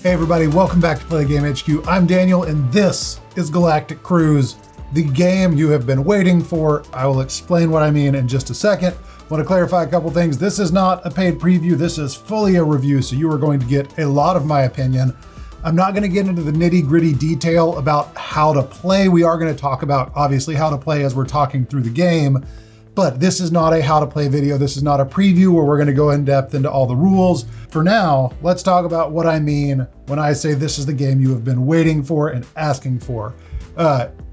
Hey everybody, welcome back to Play the Game HQ. I'm Daniel and this is Galactic Cruise, the game you have been waiting for. I will explain what I mean in just a second. I want to clarify a couple things. This is not a paid preview, this is fully a review, so you are going to get a lot of my opinion. I'm not going to get into the nitty-gritty detail about how to play. We are going to talk about, obviously, how to play as we're talking through the game, but this is not a how to play video. This is not a preview where we're going to go in depth into all the rules. For now, let's talk about what I mean when I say this is the game you have been waiting for and asking for.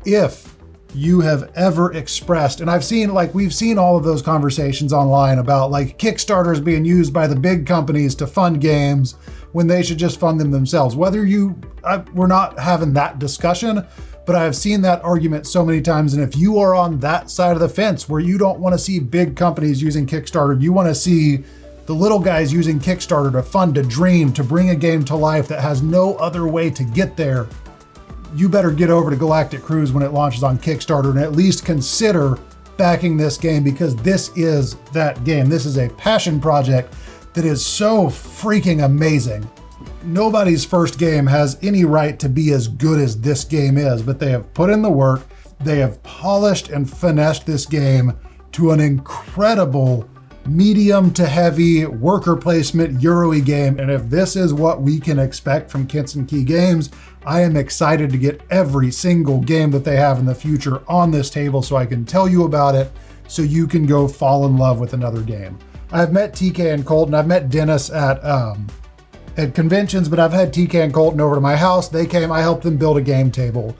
If you have ever expressed, and we've seen all of those conversations online about like Kickstarters being used by the big companies to fund games when they should just fund them themselves. We're not having that discussion, but I've seen that argument so many times. And if you are on that side of the fence where you don't want to see big companies using Kickstarter, you want to see the little guys using Kickstarter to fund a dream, to bring a game to life that has no other way to get there, you better get over to Galactic Cruise when it launches on Kickstarter and at least consider backing this game, because this is that game. This is a passion project that is so freaking amazing. Nobody's first game has any right to be as good as this game is, but they have put in the work. They have polished and finessed this game to an incredible medium to heavy worker placement Euro-y game. And if this is what we can expect from Kinson Key Games, I am excited to get every single game that they have in the future on this table so I can tell you about it, so you can go fall in love with another game. I've met TK and Colton. I've met Dennis at conventions, but I've had TK and Colton over to my house. They came, I helped them build a game table,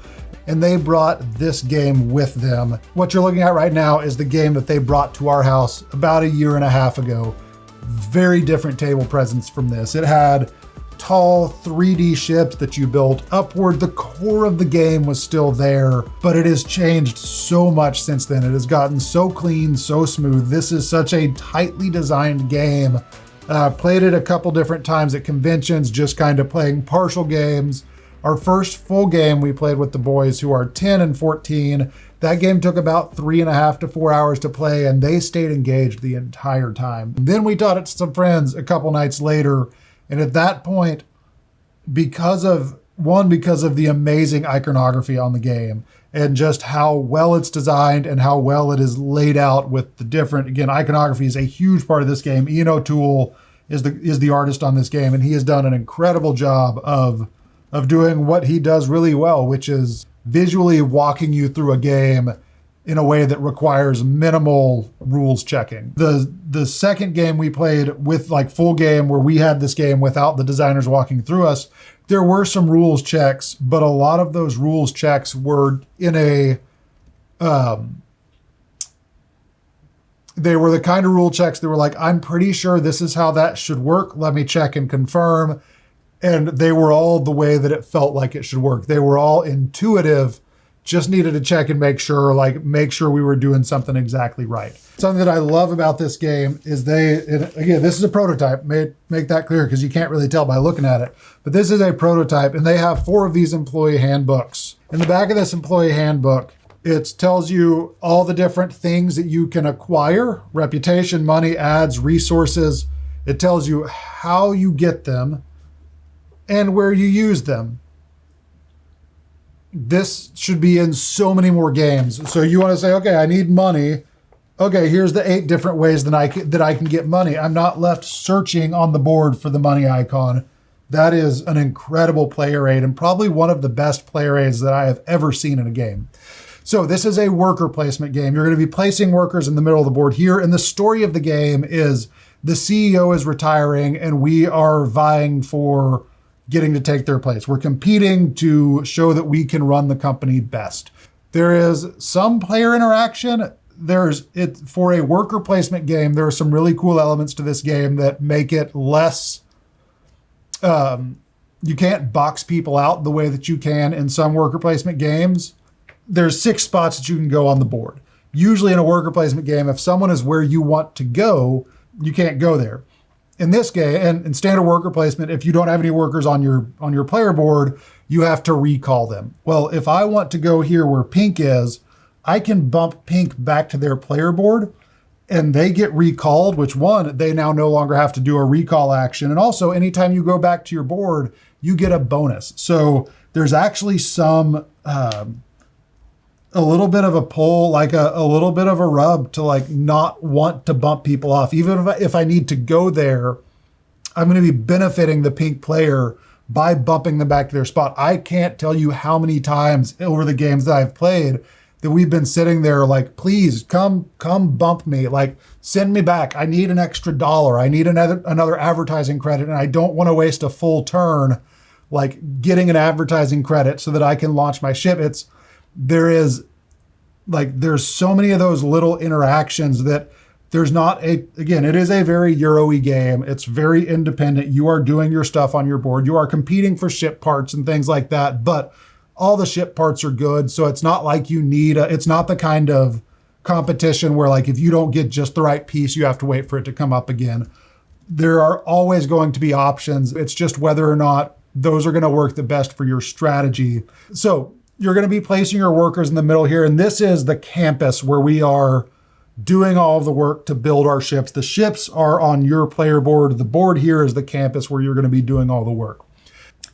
and they brought this game with them. What you're looking at right now is the game that they brought to our house about a year and a half ago. Very different table presence from this. It had tall 3D ships that you built upward. The core of the game was still there, but it has changed so much since then. It has gotten so clean, so smooth. This is such a tightly designed game. Played it a couple different times at conventions, just kind of playing partial games. Our first full game we played with the boys who are 10 and 14. That game took about 3.5 to 4 hours to play, and they stayed engaged the entire time. Then we taught it to some friends a couple nights later, and at that point, because of the amazing iconography on the game and just how well it's designed and how well it is laid out with the different, again, iconography is a huge part of this game. Ian O'Toole is the artist on this game, and he has done an incredible job of doing what he does really well, which is visually walking you through a game in a way that requires minimal rules checking. The second game we played with like full game, where we had this game without the designers walking through us, there were some rules checks, but a lot of those rules checks were in they were the kind of rule checks that were like, I'm pretty sure this is how that should work. Let me check and confirm. And they were all the way that it felt like it should work. They were all intuitive, just needed to check and make sure we were doing something exactly right. Something that I love about this game is again, this is a prototype, make that clear because you can't really tell by looking at it, but this is a prototype, and they have 4 of these employee handbooks. In the back of this employee handbook, it tells you all the different things that you can acquire: reputation, money, ads, resources. It tells you how you get them and where you use them. This should be in so many more games. So you want to say, okay, I need money. Okay, here's the 8 different ways that I can get money. I'm not left searching on the board for the money icon. That is an incredible player aid, and probably one of the best player aids that I have ever seen in a game. So this is a worker placement game. You're going to be placing workers in the middle of the board here. And the story of the game is the CEO is retiring, and we are vying for getting to take their place. We're competing to show that we can run the company best. There is some player interaction. For a worker placement game, there are some really cool elements to this game that make it less, you can't box people out the way that you can in some worker placement games. There's 6 spots that you can go on the board. Usually in a worker placement game, if someone is where you want to go, you can't go there. In this game, and in standard worker placement, if you don't have any workers on your player board, you have to recall them. Well, if I want to go here where pink is, I can bump pink back to their player board, and they get recalled, which one, they now no longer have to do a recall action. And also, anytime you go back to your board, you get a bonus. So there's actually some, a little bit of a pull, like a little bit of a rub to like not want to bump people off. Even if I need to go there, I'm going to be benefiting the pink player by bumping them back to their spot. I can't tell you how many times over the games that I've played that we've been sitting there like, please come bump me, like send me back. I need an extra $1. I need another advertising credit, and I don't want to waste a full turn like getting an advertising credit so that I can launch my ship. There's so many of those little interactions that there's not again, it is a very Euro-y game. It's very independent. You are doing your stuff on your board. You are competing for ship parts and things like that, but all the ship parts are good. So it's not like you need it's not the kind of competition where like, if you don't get just the right piece, you have to wait for it to come up again. There are always going to be options. It's just whether or not those are going to work the best for your strategy. So you're going to be placing your workers in the middle here. And this is the campus where we are doing all of the work to build our ships. The ships are on your player board. The board here is the campus where you're going to be doing all the work.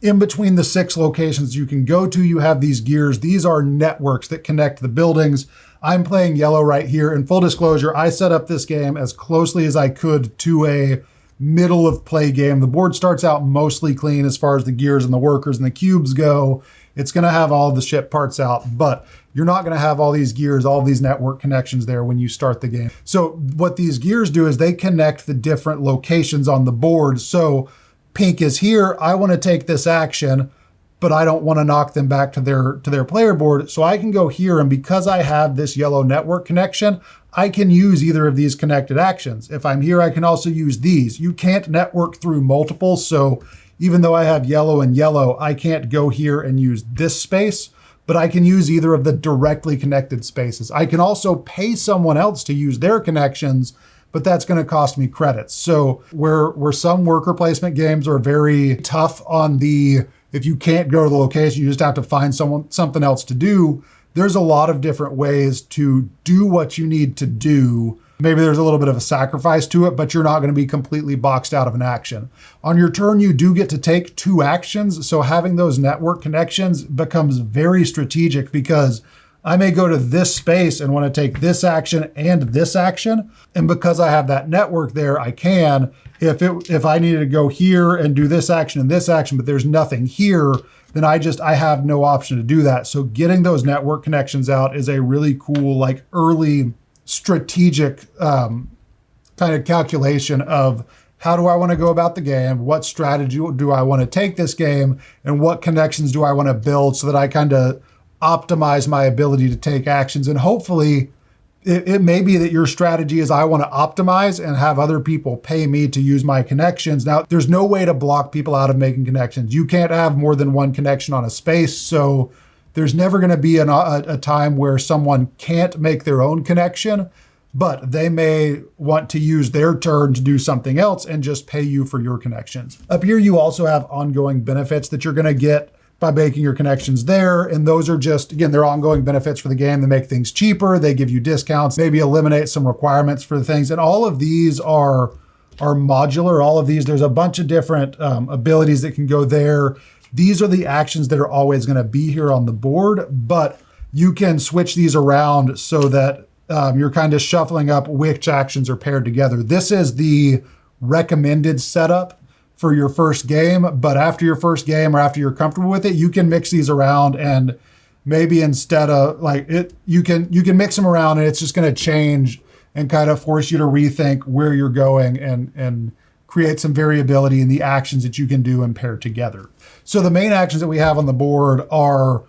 In between the 6 locations you can go to, you have these gears. These are networks that connect the buildings. I'm playing yellow right here. In full disclosure, I set up this game as closely as I could to a middle of play game. The board starts out mostly clean as far as the gears and the workers and the cubes go. It's going to have all the ship parts out, but you're not going to have all these gears, all these network connections there when you start the game. So what these gears do is they connect the different locations on the board. So pink is here. I want to take this action, but I don't want to knock them back to their player board. So I can go here, and because I have this yellow network connection, I can use either of these connected actions. If I'm here, I can also use these. You can't network through multiple, so even though I have yellow and yellow, I can't go here and use this space, but I can use either of the directly connected spaces. I can also pay someone else to use their connections, but that's going to cost me credits. So where some worker placement games are very tough on if you can't go to the location, you just have to find something else to do. There's a lot of different ways to do what you need to do. Maybe there's a little bit of a sacrifice to it, but you're not going to be completely boxed out of an action. On your turn, you do get to take 2 actions. So having those network connections becomes very strategic, because I may go to this space and want to take this action and this action. And because I have that network there, I can. If I needed to go here and do this action and this action, but there's nothing here, then I have no option to do that. So getting those network connections out is a really cool, like early strategic kind of calculation of how do I want to go about the game? What strategy do I want to take this game? And what connections do I want to build so that I kind of optimize my ability to take actions? And hopefully it may be that your strategy is I want to optimize and have other people pay me to use my connections. Now, there's no way to block people out of making connections. You can't have more than one connection on a space. So there's never going to be a time where someone can't make their own connection, but they may want to use their turn to do something else and just pay you for your connections. Up here, you also have ongoing benefits that you're going to get by making your connections there. And those are just, again, they're ongoing benefits for the game. They make things cheaper. They give you discounts, maybe eliminate some requirements for the things. And all of these are modular. All of these, there's a bunch of different abilities that can go there. These are the actions that are always going to be here on the board, but you can switch these around so that you're kind of shuffling up which actions are paired together. This is the recommended setup for your first game, but after your first game or after you're comfortable with it, you can mix these around, and maybe instead of like it, you can mix them around, and it's just going to change and kind of force you to rethink where you're going and create some variability in the actions that you can do and pair together. So the main actions that we have on the board are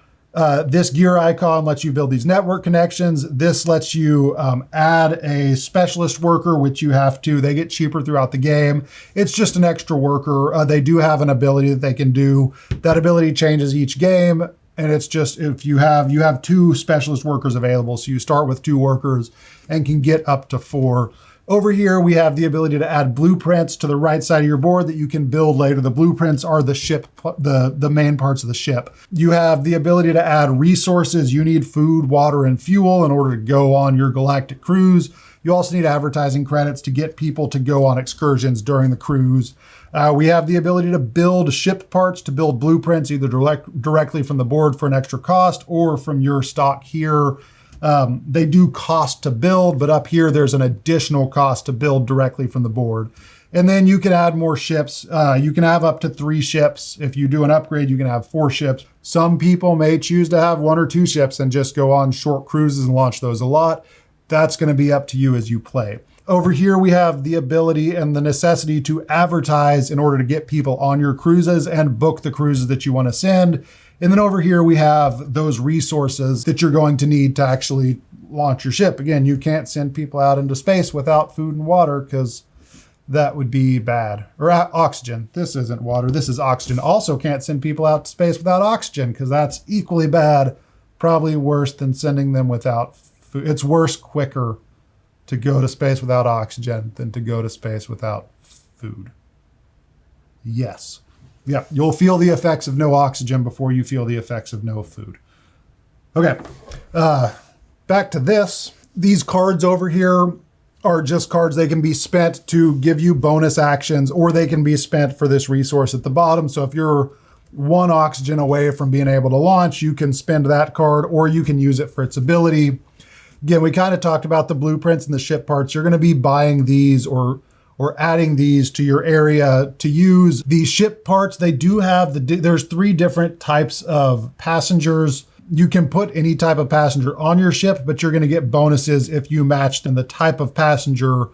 this gear icon lets you build these network connections. This lets you add a specialist worker, which they get cheaper throughout the game. It's just an extra worker. They do have an ability that they can do. That ability changes each game. And it's just, if you have 2 specialist workers available. So you start with 2 workers and can get up to 4. Over here, we have the ability to add blueprints to the right side of your board that you can build later. The blueprints are the ship, the main parts of the ship. You have the ability to add resources. You need food, water, and fuel in order to go on your galactic cruise. You also need advertising credits to get people to go on excursions during the cruise. We have the ability to build ship parts, to build blueprints, either directly from the board for an extra cost or from your stock here. They do cost to build, but up here there's an additional cost to build directly from the board. And then you can add more ships. You can have up to 3 ships. If you do an upgrade, you can have 4 ships. Some people may choose to have 1 or 2 ships and just go on short cruises and launch those a lot. That's going to be up to you as you play. Over here, we have the ability and the necessity to advertise in order to get people on your cruises and book the cruises that you want to send. And then over here, we have those resources that you're going to need to actually launch your ship. Again, you can't send people out into space without food and water because that would be bad. Or oxygen. This isn't water. This is oxygen. Also can't send people out to space without oxygen because that's equally bad. Probably worse than sending them without food. It's worse quicker to go to space without oxygen than to go to space without food. Yes. Yeah, you'll feel the effects of no oxygen before you feel the effects of no food. Okay, back to this. These cards over here are just cards. They can be spent to give you bonus actions, or they can be spent for this resource at the bottom. So if you're 1 oxygen away from being able to launch, you can spend that card, or you can use it for its ability. Again, we kind of talked about the blueprints and the ship parts. You're going to be buying these or adding these to your area to use. These ship parts, they do have there's 3 different types of passengers. You can put any type of passenger on your ship, but you're going to get bonuses if you matched in the type of passenger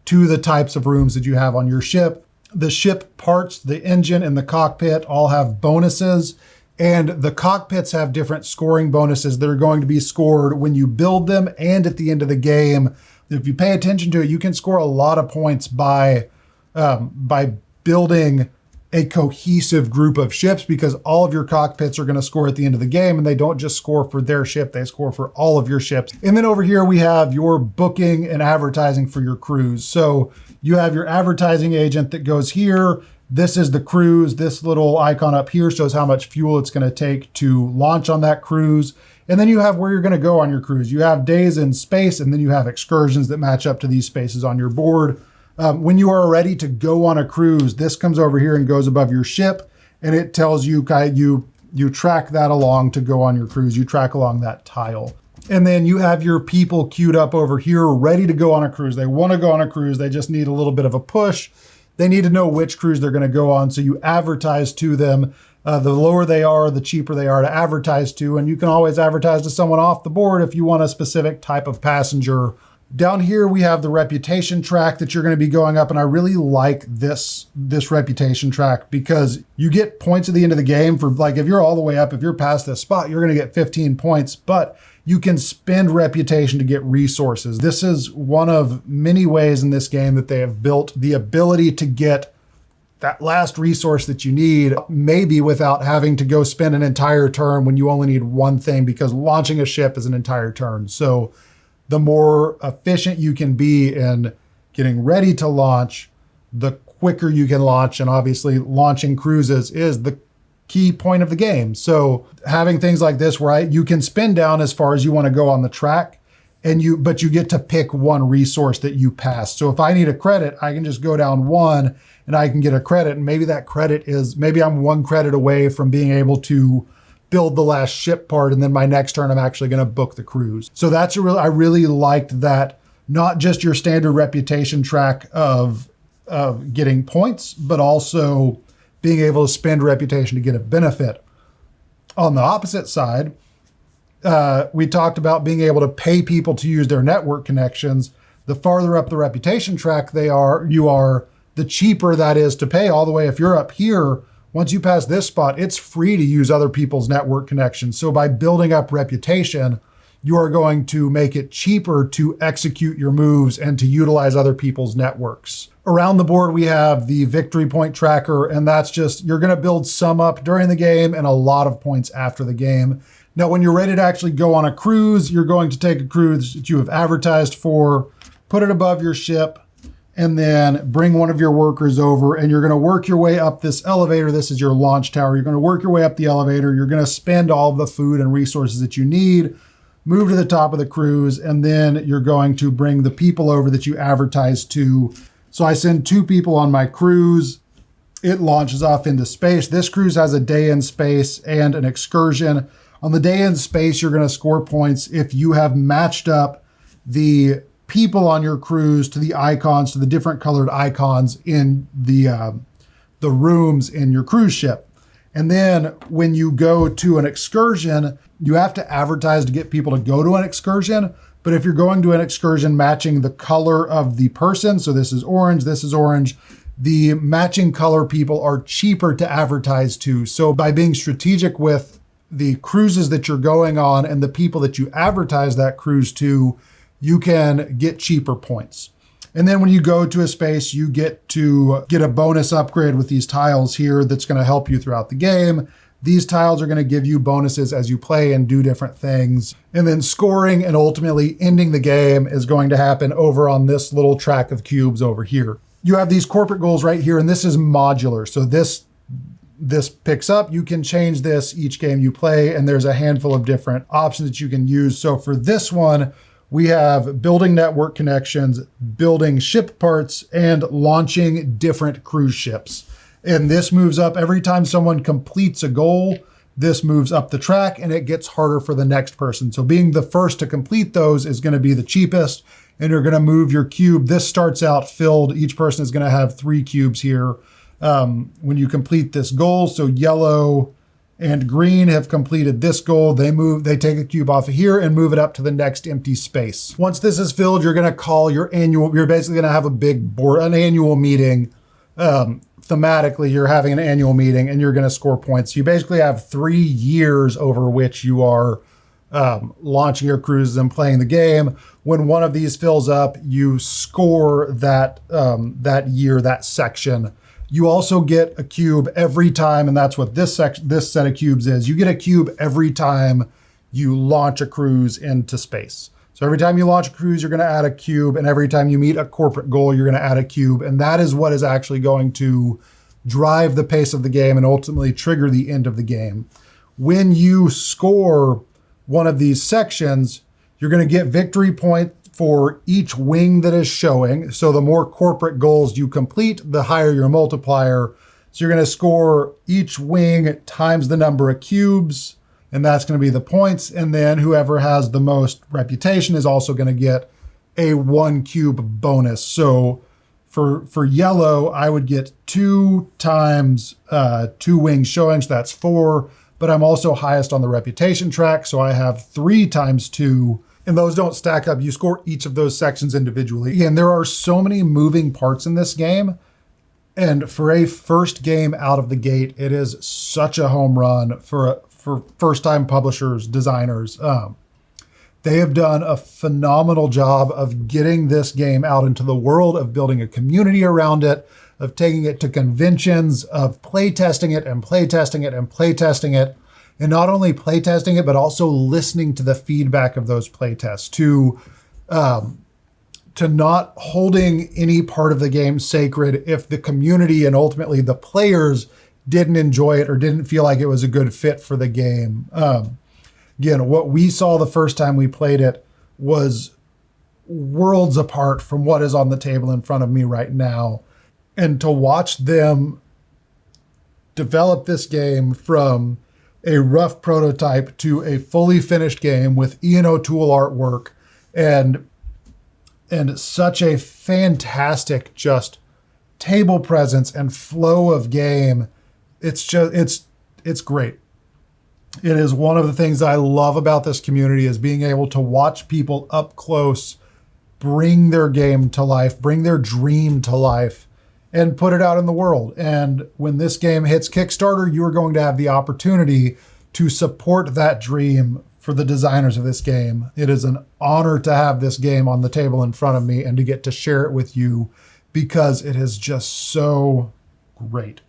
to the types of rooms that you have on your ship. The ship parts, the engine and the cockpit all have bonuses. And the cockpits have different scoring bonuses that are going to be scored when you build them and at the end of the game. If you pay attention to it, you can score a lot of points by building a cohesive group of ships, because all of your cockpits are going to score at the end of the game, and they don't just score for their ship, they score for all of your ships. And then over here we have your booking and advertising for your cruise. So you have your advertising agent that goes here. This is the cruise. This little icon up here shows how much fuel it's going to take to launch on that cruise. And then you have where you're going to go on your cruise. You have days in space, and then you have excursions that match up to these spaces on your board. When you are ready to go on a cruise, this comes over here and goes above your ship, and it tells you, you track that along to go on your cruise. You track along that tile. And then you have your people queued up over here ready to go on a cruise. They want to go on a cruise. They just need a little bit of a push. They need to know which cruise they're going to go on, so you advertise to them. The lower they are, the cheaper they are to advertise to, and you can always advertise to someone off the board if you want a specific type of passenger. Down here, we have the reputation track that you're going to be going up, and I really like this reputation track because you get points at the end of the game for, like, if you're all the way up, if you're past this spot, you're going to get 15 points, but you can spend reputation to get resources. This is one of many ways in this game that they have built the ability to get that last resource that you need, maybe without having to go spend an entire turn when you only need one thing, because launching a ship is an entire turn. So the more efficient you can be in getting ready to launch, the quicker you can launch. And obviously launching cruises is the key point of the game. So having things like this, right, you can spin down as far as you want to go on the track, but you get to pick one resource that you pass. So if I need a credit, I can just go down 1 and I can get a credit. And maybe that credit is, maybe I'm 1 credit away from being able to build the last ship part. And then my next turn, I'm actually going to book the cruise. So that's I really liked that, not just your standard reputation track of getting points, but also being able to spend reputation to get a benefit. On the opposite side, we talked about being able to pay people to use their network connections. The farther up the reputation track you are, the cheaper that is to pay. All the way, if you're up here, once you pass this spot, it's free to use other people's network connections. So by building up reputation, you are going to make it cheaper to execute your moves and to utilize other people's networks. Around the board, we have the victory point tracker, and that's just, you're going to build some up during the game and a lot of points after the game. Now, when you're ready to actually go on a cruise, you're going to take a cruise that you have advertised for, put it above your ship, and then bring one of your workers over, and you're going to work your way up this elevator. This is your launch tower. You're going to work your way up the elevator. You're going to spend all of the food and resources that you need. move to the top of the cruise, and then you're going to bring the people over that you advertise to. So I send 2 people on my cruise. It launches off into space. This cruise has a day in space and an excursion. On the day in space, you're going to score points if you have matched up the people on your cruise to the icons, to the different colored icons in the rooms in your cruise ship. And then when you go to an excursion, you have to advertise to get people to go to an excursion. But if you're going to an excursion matching the color of the person, so this is orange, the matching color people are cheaper to advertise to. So by being strategic with the cruises that you're going on and the people that you advertise that cruise to, you can get cheaper points. And then when you go to a space, you get to get a bonus upgrade with these tiles here that's going to help you throughout the game. These tiles are going to give you bonuses as you play and do different things. And then scoring and ultimately ending the game is going to happen over on this little track of cubes over here. You have these corporate goals right here, and this is modular. So this picks up. You can change this each game you play, and there's a handful of different options that you can use. So for this one, we have building network connections, building ship parts, and launching different cruise ships. And this moves up every time someone completes a goal. This moves up the track, and it gets harder for the next person. So being the first to complete those is going to be the cheapest, and you're going to move your cube. This starts out filled. Each person is going to have 3 cubes here when you complete this goal. So yellow and green have completed this goal. They take a cube off of here and move it up to the next empty space. Once this is filled, you're going to call you're basically going to have an annual meeting. Thematically, you're having an annual meeting and you're going to score points. You basically have 3 years over which you are launching your cruises and playing the game. When one of these fills up, you score that year, that section. You also get a cube every time, and that's what this set of cubes is. You get a cube every time you launch a cruise into space. So every time you launch a cruise, you're going to add a cube, and every time you meet a corporate goal, you're going to add a cube, and that is what is actually going to drive the pace of the game and ultimately trigger the end of the game. When you score one of these sections, you're going to get victory point for each wing that is showing. So the more corporate goals you complete, the higher your multiplier. So you're going to score each wing times the number of cubes, and that's going to be the points. And then whoever has the most reputation is also going to get a 1 cube bonus. So for yellow, I would get 2 times 2 wings showing, so that's 4. But I'm also highest on the reputation track, so I have 3 times 2, and those don't stack up. You score each of those sections individually. And there are so many moving parts in this game, and for a first game out of the gate, it is such a home run for first-time publishers, designers. They have done a phenomenal job of getting this game out into the world, of building a community around it, of taking it to conventions, of playtesting it and playtesting it and playtesting it. And not only playtesting it, but also listening to the feedback of those playtests, to not holding any part of the game sacred if the community and ultimately the players didn't enjoy it or didn't feel like it was a good fit for the game. Again, what we saw the first time we played it was worlds apart from what is on the table in front of me right now. And to watch them develop this game from a rough prototype to a fully finished game with Ian O'Toole artwork and such a fantastic just table presence and flow of game, it's great. It is one of the things I love about this community, is being able to watch people up close bring their game to life, bring their dream to life, and put it out in the world. And when this game hits Kickstarter, you are going to have the opportunity to support that dream for the designers of this game. It is an honor to have this game on the table in front of me and to get to share it with you, because it is just so great.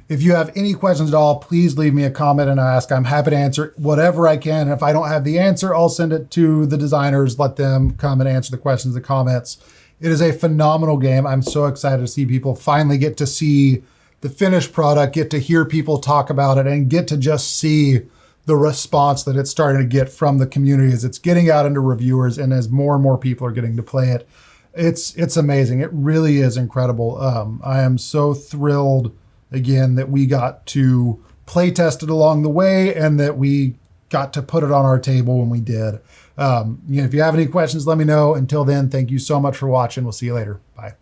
If you have any questions at all, please leave me a comment and ask. I'm happy to answer whatever I can. And if I don't have the answer, I'll send it to the designers, let them come and answer the questions and comments. It is a phenomenal game. I'm so excited to see people finally get to see the finished product, get to hear people talk about it, and get to just see the response that it's starting to get from the community as it's getting out into reviewers and as more and more people are getting to play it. It's amazing. It really is incredible. I am so thrilled again that we got to play test it along the way and that we got to put it on our table when we did. If you have any questions, let me know. Until then, thank you so much for watching. We'll see you later. Bye.